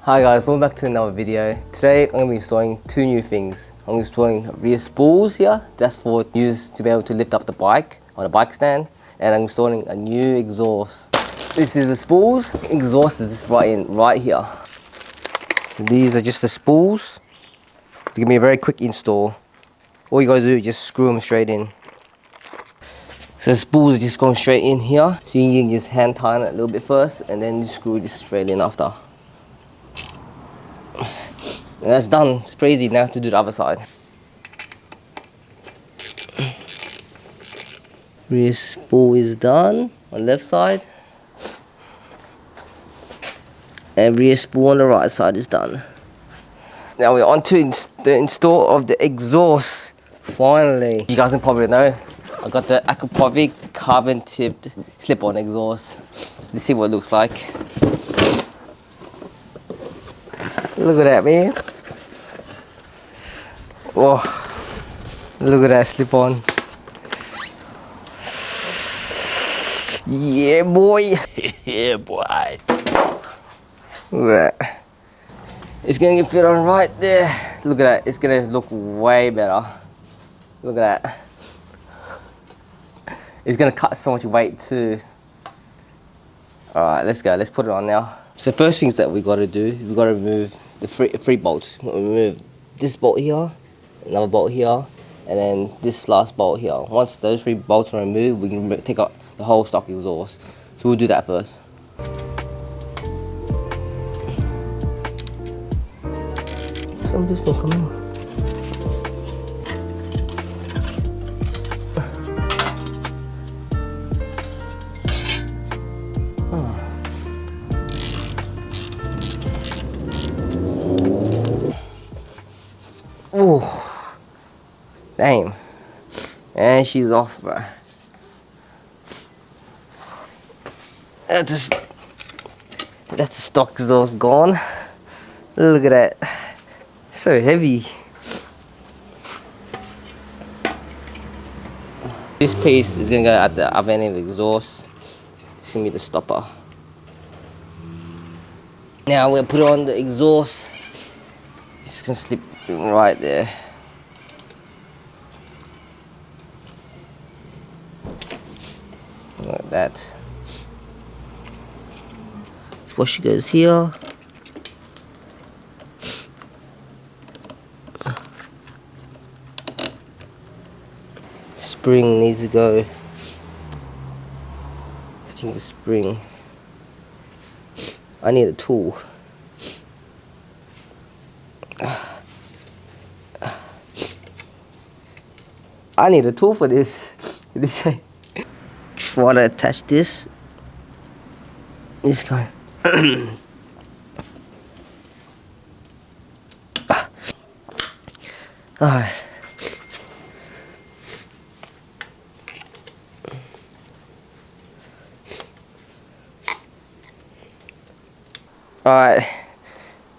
Hi guys, welcome back to another video. Today I'm going to be installing two new things. I'm installing rear spools here. That's for use to be able to lift up the bike on a bike stand. And I'm installing a new exhaust. This is the spools. Exhaust is right here. So these are just the spools. It's going to be a very quick install. All you gotta do is just screw them straight in. So the spools are just going straight in here. So you can just hand tighten it a little bit first and then you screw this straight in after. And that's done. It's pretty easy. Now I have to do the other side. Rear spool is done on the left side. And rear spool on the right side is done. Now we're on to the install of the exhaust. Finally. You guys can probably know, I got the Akrapovic carbon tipped slip-on exhaust. Let's see what it looks like. Look at that, man. Oh, look at that slip-on. Yeah, boy. Yeah, boy. Look at that. It's gonna fit on right there. Look at that. It's gonna look way better. Look at that. It's gonna cut so much weight too. Alright, let's go. Let's put it on now. So first things that we gotta do, we gotta remove the three bolts. We remove this bolt here, another bolt here, and then this last bolt here. Once those three bolts are removed, we can take out the whole stock exhaust. So we'll do that first. Some of this will come out. Oh, damn. And she's off, bro. That's the stock exhaust gone. Look at that. So heavy. This piece is gonna go at the other end of the exhaust. It's gonna be the stopper. Now we'll put on the exhaust. It's gonna slip right there. Like that. This washer goes here. Spring needs to go. I think the spring. I need a tool. I need a tool for this. Try to attach this. This guy. Alright. Alright.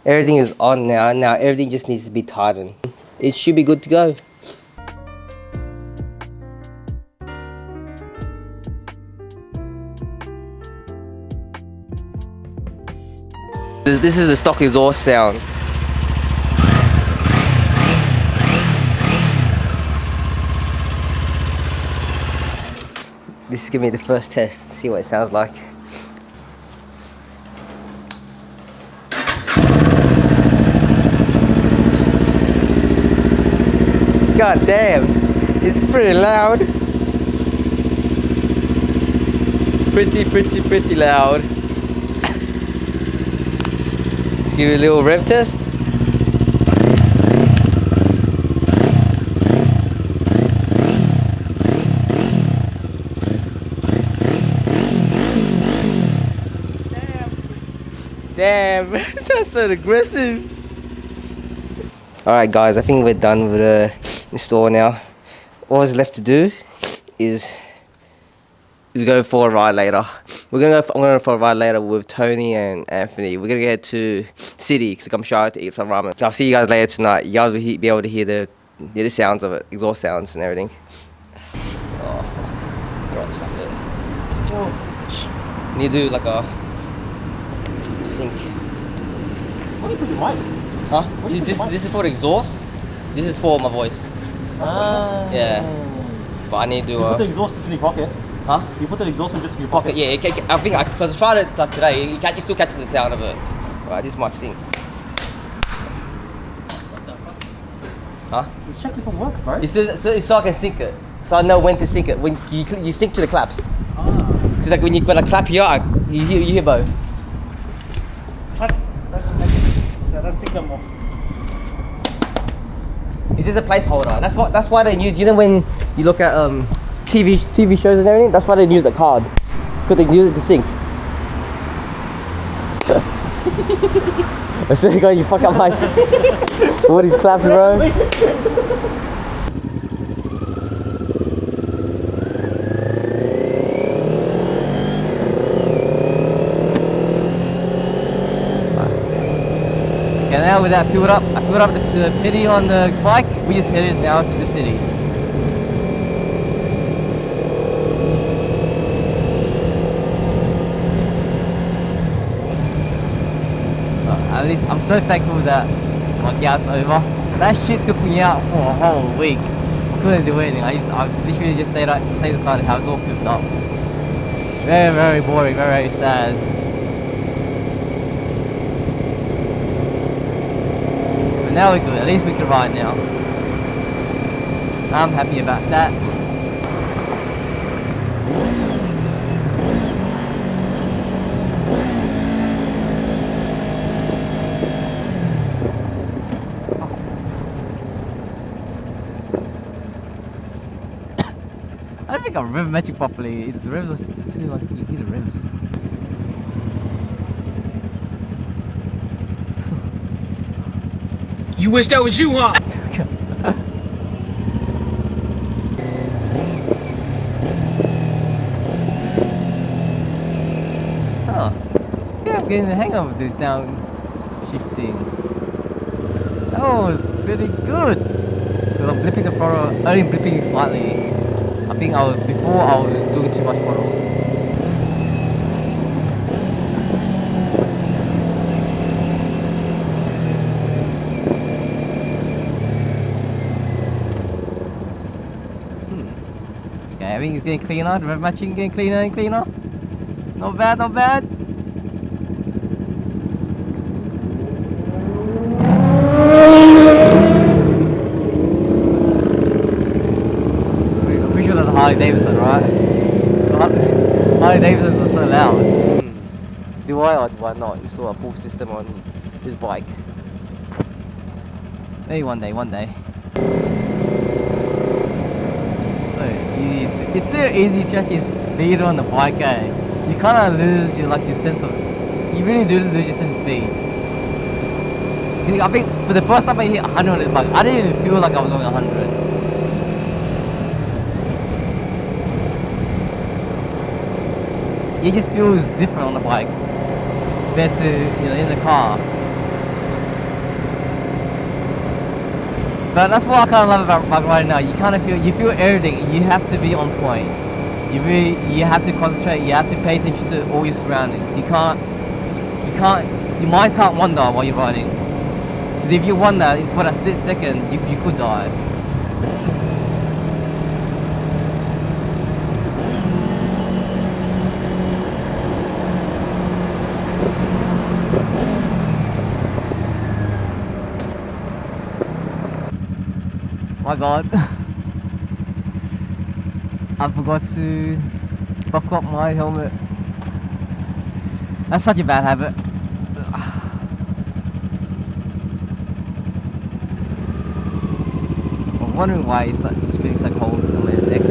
Everything is on now. Now everything just needs to be tightened. It should be good to go. This is the stock exhaust sound. This is gonna be the first test, see what it sounds like. God damn, it's pretty loud. Pretty loud. Let's give it a little rev test. Damn, that's so aggressive. Alright guys, I think we're done with the install now. All that's left to do is we go for a ride later. I'm gonna go for a ride later with Tony and Anthony. We're gonna go to Sydney to Gumshara to eat some ramen. So I'll see you guys later tonight. You guys will be able to hear the sounds of it, exhaust sounds and everything. Oh fuck. Alright, stop it. Oh. Need to do like a sink. What do you put the mic? Huh? What do you put the mic? This is for the exhaust. This is for my voice. Ah. Yeah. But I need to. You put the exhaust just in your pocket. Huh? You put the exhaust just in your pocket. Yeah. I think because I tried it like today. You still catches the sound of it. Right, this might sing. Huh? Just check if it works, bro. It's so I can sync it. So I know when to sync it. When you sync to the claps. Because like when you got a clap here, you hear both. That doesn't make it. So that's sync them more. It's just a placeholder. That's why they use. You know when you look at TV shows and everything. That's why they use the card. Because they use it to sync. I said, "God, you fuck up my all these claps, bro." Okay, now with that filled up, I filled up the pity on the bike. We just headed now to the city. At least I'm so thankful that my gout's over. That shit took me out for a whole week. I couldn't do anything. I literally just stayed inside the house all cooped up. Very, very boring, very, very sad. But now we're good. At least we can ride now. I'm happy about that. I don't think I'm rim matching properly. The rims are too like you hear the rims. You wish that was you, huh? Oh, yeah, I'm getting the hang of this downshifting. That was pretty good. Because I'm blipping the throttle, only blipping slightly. I think before I was doing too much throttle. Okay, I think it's getting cleaner, the rev matching getting cleaner and cleaner. Not bad, not bad. I'm pretty sure that's Harley Davidson, right? Harley Davidsons are so loud. Do I or do I not install a full system on this bike? Maybe one day, one day. It's so easy to actually speed on the bike, eh? You kind of lose your sense of. You really do lose your sense of speed. I think for the first time I hit 100 on this bike, I didn't even feel like I was going 100. It just feels different on the bike compared to in the car. But that's what I kind of love about riding now. You kind of feel everything. You have to be on point. You have to concentrate. You have to pay attention to all your surroundings. Your mind can't wander while you're riding. Because if you wander for that split second, you could die. My God, I forgot to buckle up my helmet. That's such a bad habit. I'm wondering why it's feeling so cold on my neck.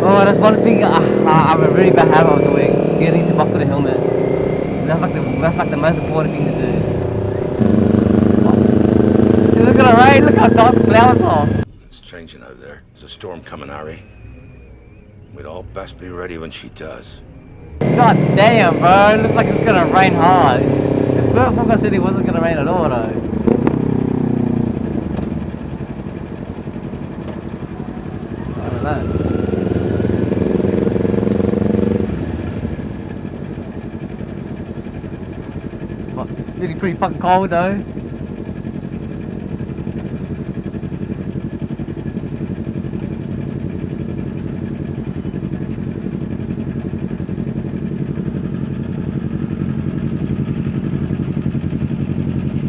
Oh, that's one thing I have a really bad habit of doing, getting to buckle the helmet. That's like the most important thing to do. Look at the rain, look how dark the clouds are. It's changing out there. There's a storm coming, Harry. We'd all best be ready when she does. God damn, bro. It looks like it's gonna rain hard. The first forecast said it wasn't gonna rain at all, though. I don't know. It's feeling pretty fucking cold though.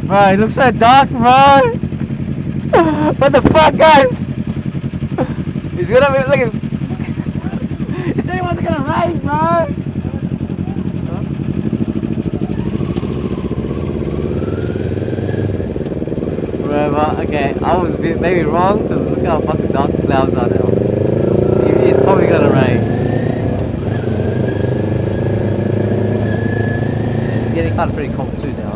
Bro, it looks so dark, bro. What the fuck, guys? It's gonna be like it's not even gonna rain, bro. Whatever. Okay, I was maybe wrong because look how fucking dark the clouds are now. It's probably gonna rain. Yeah, it's getting kind of pretty cold too now.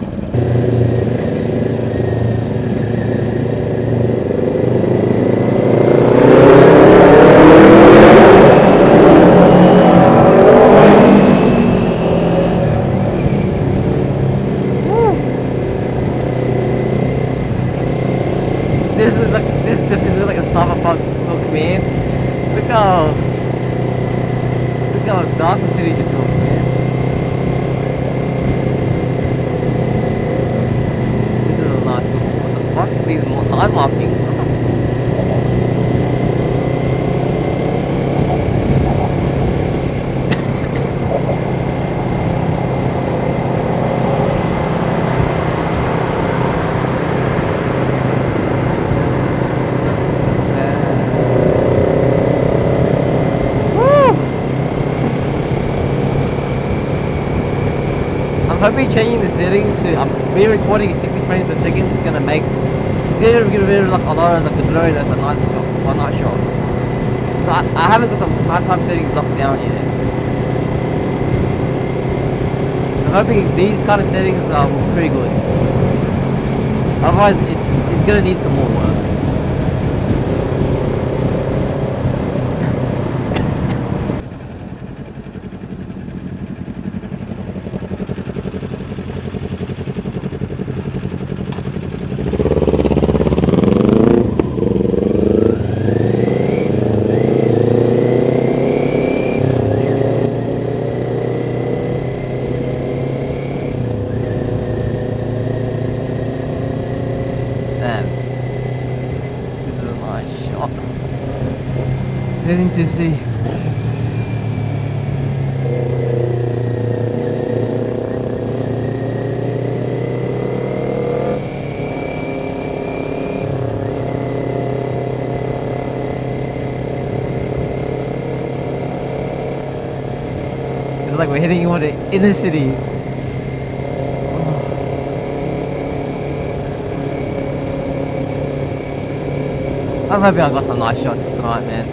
This definitely like a cyberpunk look, man. Look how dark the city just looks, man. This is a nice look. What the fuck? These line markings. I'm hoping changing the settings to me recording at 60 frames per second is gonna get rid of like a lot of like the blurriness at night shot or night shot. So I haven't got the nighttime settings locked down yet. So I'm hoping these kind of settings are pretty good. Otherwise it's gonna need some more work. This is a nice shot. Heading to see. It's like we're heading into the inner city. I'm hoping I got some nice shots tonight, man.